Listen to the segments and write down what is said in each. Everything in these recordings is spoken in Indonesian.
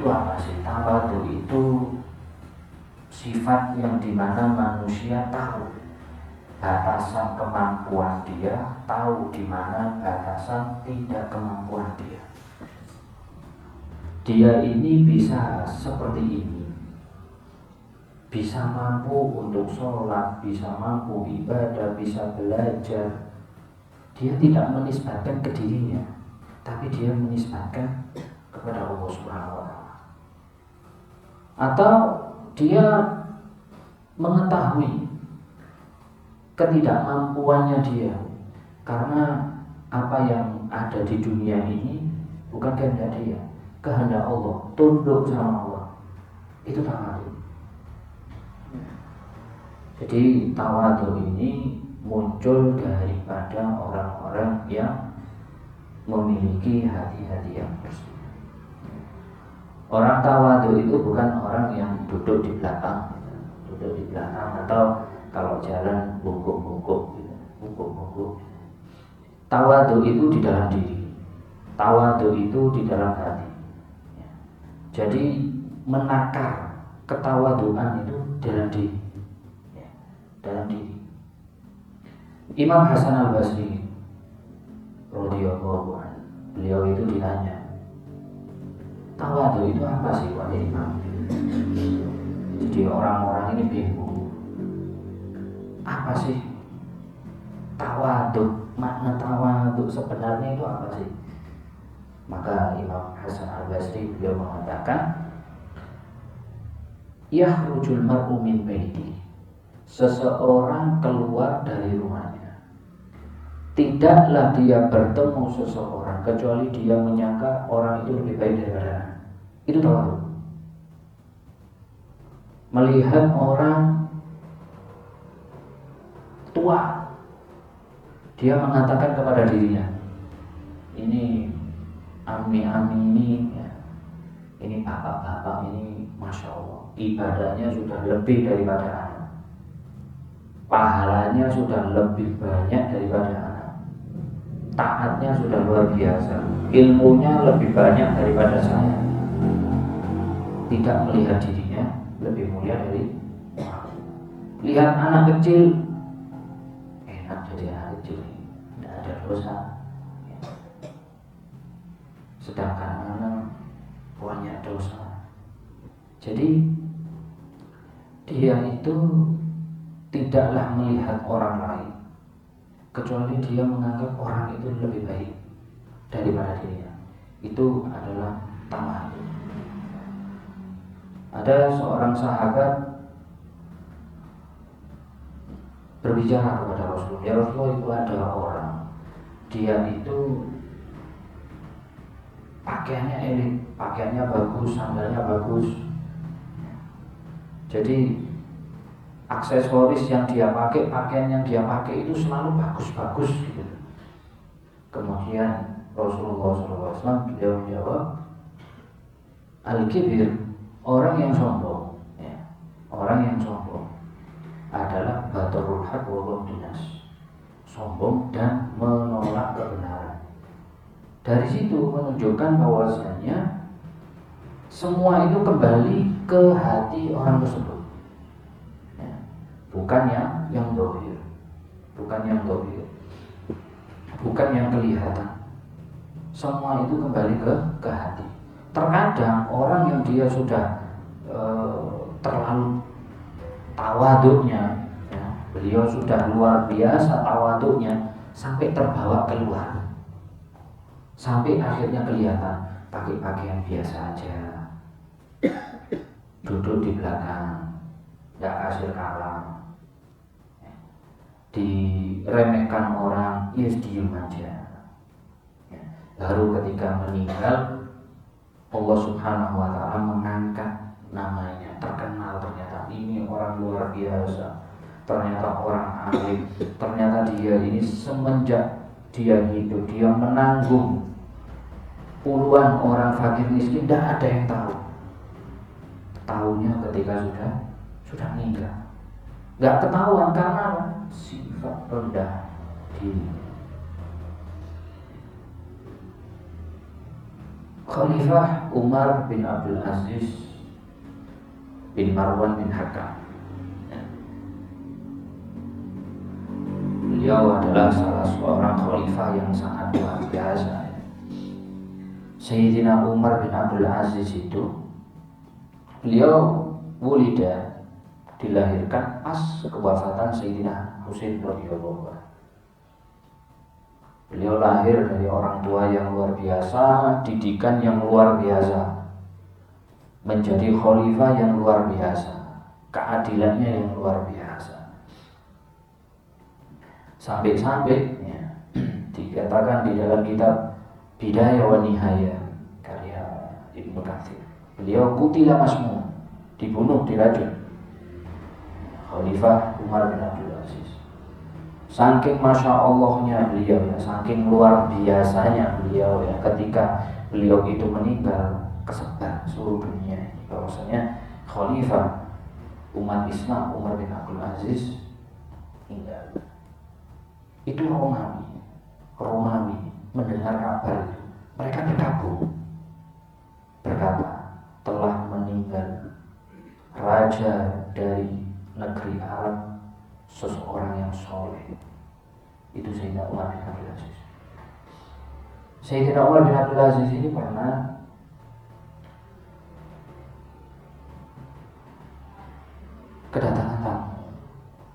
itu apa sih? Tawadu itu sifat yang dimana manusia tahu batasan kemampuan dia, tahu di mana batasan tidak kemampuan dia. Dia ini bisa seperti ini, bisa mampu untuk sholat, bisa mampu ibadah, bisa belajar. Dia tidak menisbatkan ke dirinya, tapi dia menisbatkan kepada Allah Subhanahu wa Ta'ala. Atau dia mengetahui ketidakmampuannya dia, karena apa yang ada di dunia ini bukan kehendak dia, kehendak Allah, tunduk sama Allah. Itu tawadu. Jadi tawadu ini muncul daripada orang-orang yang memiliki hati-hati yang bersih. Orang tawadu itu bukan orang yang duduk di belakang atau kalau jalan bungkuk-bungkuk gitu, bungkuk-bungkuk. Tawadu itu di dalam diri. Tawadu itu di dalam hati. Jadi menakar ketawaduan itu dalam diri. Dalam diri. Imam Hasan Al-Basri radhiyallahu anhu, beliau itu ditanya, tawadu itu apa sih wahai Imam? Jadi orang-orang ini bingung. Apa sih tawadu? Makna tawadu sebenarnya itu apa sih? Maka Imam Hasan Al-Basri beliau mengatakan, yakhrujul mar'u min baiti. Seseorang keluar dari rumahnya, tidaklah dia bertemu seseorang kecuali dia menyangka orang itu lebih baik daripada. Itu tawadu. Melihat orang tua, dia mengatakan kepada dirinya, ini ami-ami ini ya, ini bapak-bapak ini Masya Allah, ibadahnya sudah lebih daripada anak, pahalanya sudah lebih banyak daripada anak, taatnya sudah luar biasa, ilmunya lebih banyak daripada saya. Tidak melihat dirinya lebih mulia dari orang. Lihat anak kecil, jadi anak kecil tidak ada dosa, sedangkan anak banyak dosa. Jadi dia itu tidaklah melihat orang lain kecuali dia menganggap orang itu lebih baik daripada dirinya. Itu adalah tawadu. Ada seorang sahabat berbicara kepada Rasulullah, ya Rasulullah, itu ada orang, dia itu pakaiannya elit, pakaiannya bagus, sandalnya bagus, jadi aksesoris yang dia pakai, pakaian yang dia pakai itu selalu bagus-bagus gitu. Kemudian Rasulullah SAW beliau menjawab, al-kibir, orang yang sombong ya, orang yang sombong adalah batarul haq wa ghaddunas, sombong dan menolak kebenaran. Dari situ menunjukkan bahwasanya semua itu kembali ke hati orang tersebut ya, bukan yang zahir, bukan yang kelihatan. Semua itu kembali ke hati. Terkadang orang yang dia sudah terlalu tawaduknya ya, beliau sudah luar biasa tawaduknya sampai terbawa keluar, sampai akhirnya kelihatan pakai pakaian biasa aja, duduk di belakang, tidak kasih kalam, diremehkan orang, ya diem aja. Baru ketika meninggal, Allah Subhanahu wa Ta'ala mengangkat namanya, terkenal ternyata ini orang luar biasa, ternyata orang alim, ternyata dia ini semenjak dia hidup dia menanggung puluhan orang fakir miskin, tidak ada yang tahu. Tahunya ketika sudah meninggal. Nggak ketahuan karena sifat rendah diri. Khalifah Umar bin Abdul Aziz bin Marwan bin Hakam. Beliau adalah salah seorang khalifah yang sangat luar biasa. Sayyidina Umar bin Abdul Aziz itu, beliau dilahirkan pas kewafatan Sayyidina Husain radhiyallahu anhu. Beliau lahir dari orang tua yang luar biasa, didikan yang luar biasa, menjadi khalifah yang luar biasa, keadilannya yang luar biasa. Sampai-sampai ya, dikatakan di dalam kitab Bidayah wa Nihayah karya Ibnu Katsir, beliau qutila masmum, dibunuh, diracun. Khalifah Umar bin Abdul Aziz. Saking masya Allahnya beliau ya, saking luar biasanya beliau ya, ketika beliau itu meninggal, kesebar seluruh dunia ini bahwasanya Khalifah umat Islam Umar bin Abdul Aziz meninggal. Itu Romawi mendengar kabar itu, mereka berkabung, berkata, telah meninggal raja dari negeri Arab, seseorang yang soleh. Itu Sayyidina Umar bin Abdul Aziz. Sayyidina Umar bin Abdul Aziz ini pernah kedatangan tamu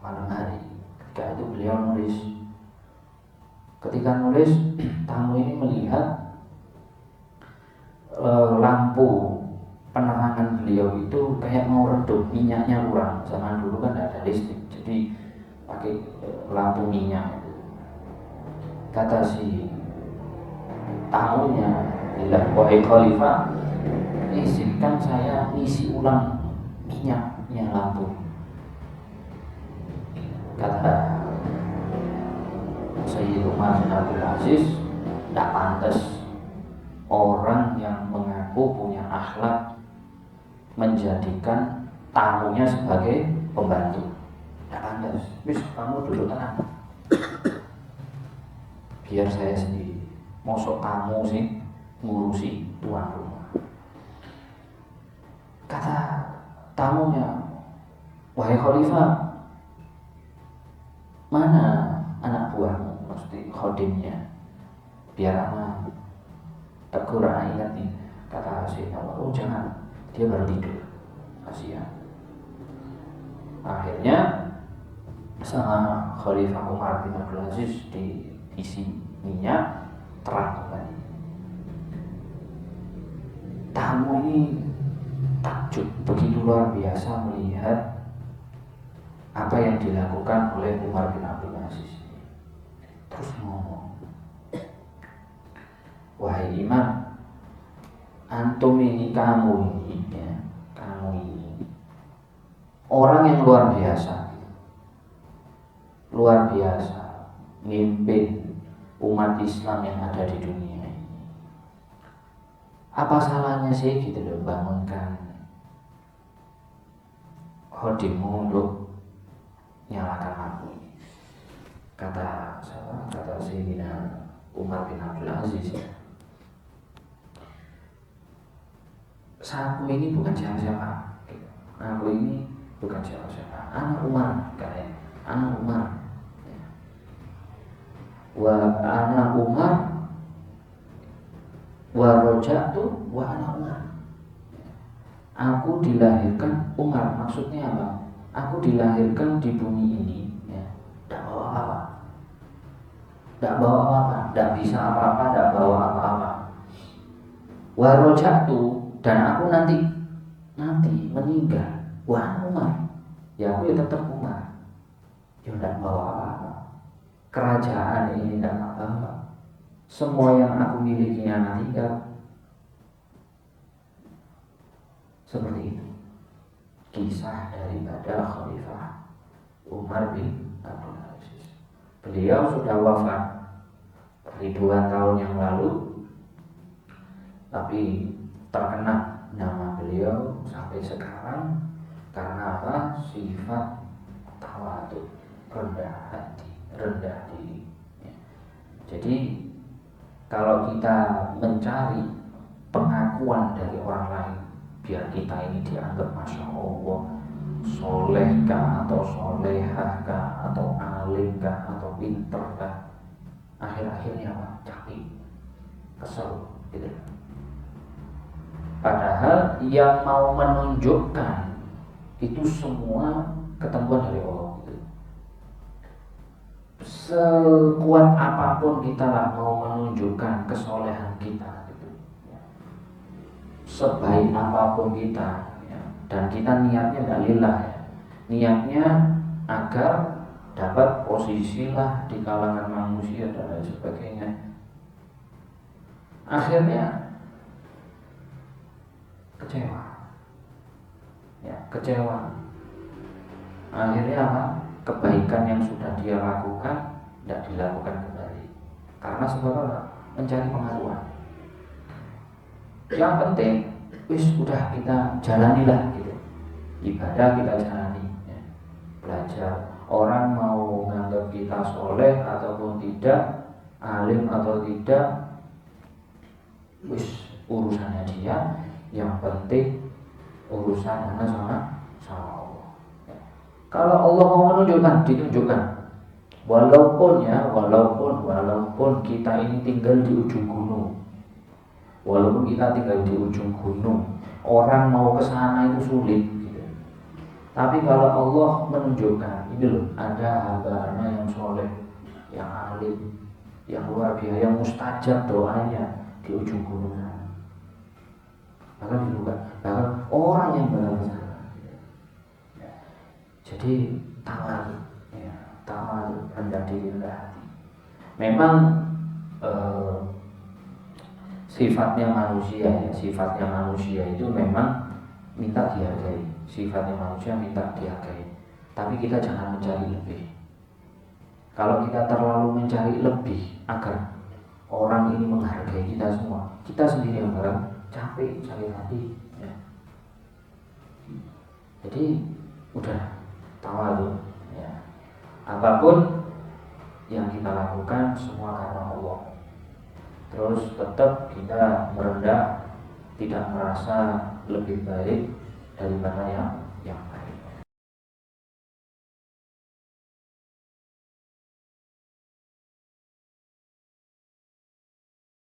malam hari. Ketika itu beliau nulis. Ketika nulis, tamu ini melihat lampu penerangan beliau itu kayak mau redup, minyaknya kurang. Zaman dulu kan tidak ada listrik, jadi pakai lampu minyak. Kata si tamunya, wahai khalifah, izinkan saya isi ulang minyaknya lampu. Kata Sayyidina Umar bin Abdul Aziz, tidak pantas orang yang mengaku punya akhlak menjadikan tamunya sebagai pembantu. Tidak pantas. Bis, kamu duduk tenang, biar saya sendiri. Mosok kamu sih ngurusi tuan rumah. Kata tamunya, wahai khalifah, mana anak buahmu, maksudnya khodimnya, biar anak tegur, ingat nih. Kata Sayyidina Umar, oh jangan, dia baru tidur, kasihan. Akhirnya sama Khalifah Umar bin Abdul Aziz diisi minyak, terang kembali. Tamu ini takjub, begitu luar biasa melihat apa yang dilakukan oleh Umar bin Abdul Aziz. Terus ngomong, wahai imam, antum ini, kamu ini ya, kamu ini orang yang luar biasa, mimpin umat Islam yang ada di dunia ini. Apa salahnya sih gitu loh, bangunkan khadimmu untuk nyalakan lampu ini. Kata Sayyidina Umar bin Abdul Aziz, aku ini bukan siapa-siapa. Aku ini bukan siapa-siapa. Anak Umar, katanya. Anak Umar. Anak Umar. Roja'tu wa anak Umar. Aku dilahirkan Umar. Maksudnya apa? Aku dilahirkan di bumi ini. Tidak bawa apa-apa. Tidak bisa apa-apa. Tidak bawa apa-apa. Roja'tu, dan aku nanti meninggal. Wah, Umar, ya aku ya tetap Umar. Ya tidak bawa apa-apa. Kerajaan ini tidak apa-apa. Semua yang aku miliki anak tinggal. Seperti itu kisah daripada Khalifah Umar bin Abdul Aziz. Beliau sudah wafat ribuan tahun yang lalu, tapi terkenal nama beliau sampai sekarang karena apa? Sifat tawadhu, rendah hati, rendah diri. Jadi kalau kita mencari pengakuan dari orang lain biar kita ini dianggap Masya Allah soleh kah atau solehah kah atau alim kah atau pinter kah, akhir-akhirnya apa? Capek, kesel gitu. Padahal yang mau menunjukkan itu semua ketentuan dari Allah gitu. Sekuat apapun kita lah mau menunjukkan kesolehan kita gitu. Sebaik apapun kita ya. Dan kita niatnya tidak lillah ya. Niatnya agar dapat posisi lah di kalangan manusia dan lain sebagainya. Akhirnya kecewa ya, kecewa. Akhirnya apa? Kebaikan yang sudah dia lakukan tidak dilakukan kembali karena sebabnya mencari pengaruan. Yang penting wis udah kita jalanilah gitu, ibadah kita jalani ya. Belajar, orang mau nganggap kita soleh ataupun tidak, alim atau tidak, wis urusannya dia. Yang penting urusan anda sama Allah. Kalau Allah mau menunjukkan, ditunjukkan. Walaupun kita ini tinggal di ujung gunung, walaupun kita tinggal di ujung gunung, orang mau ke sana itu sulit. Gitu. Tapi kalau Allah menunjukkan, ini loh, ada hamba-Nya yang soleh, yang alim, yang luar biasa, yang mustajab doanya di ujung gunung. Bahkan bahkan orang yang bakal ke sana. Jadi tawadu, ya, tawadu, rendah diri, rendah hati. Memang sifatnya manusia itu memang minta dihargai. Sifatnya manusia minta dihargai. Tapi kita jangan mencari lebih. Kalau kita terlalu mencari lebih agar orang ini menghargai kita semua, kita sendiri yang bakal capek, sakit hati ya. Jadi udah tawadu ya. Apapun yang kita lakukan semua karena Allah. Terus tetap kita merendah, tidak merasa lebih baik daripada yang baik.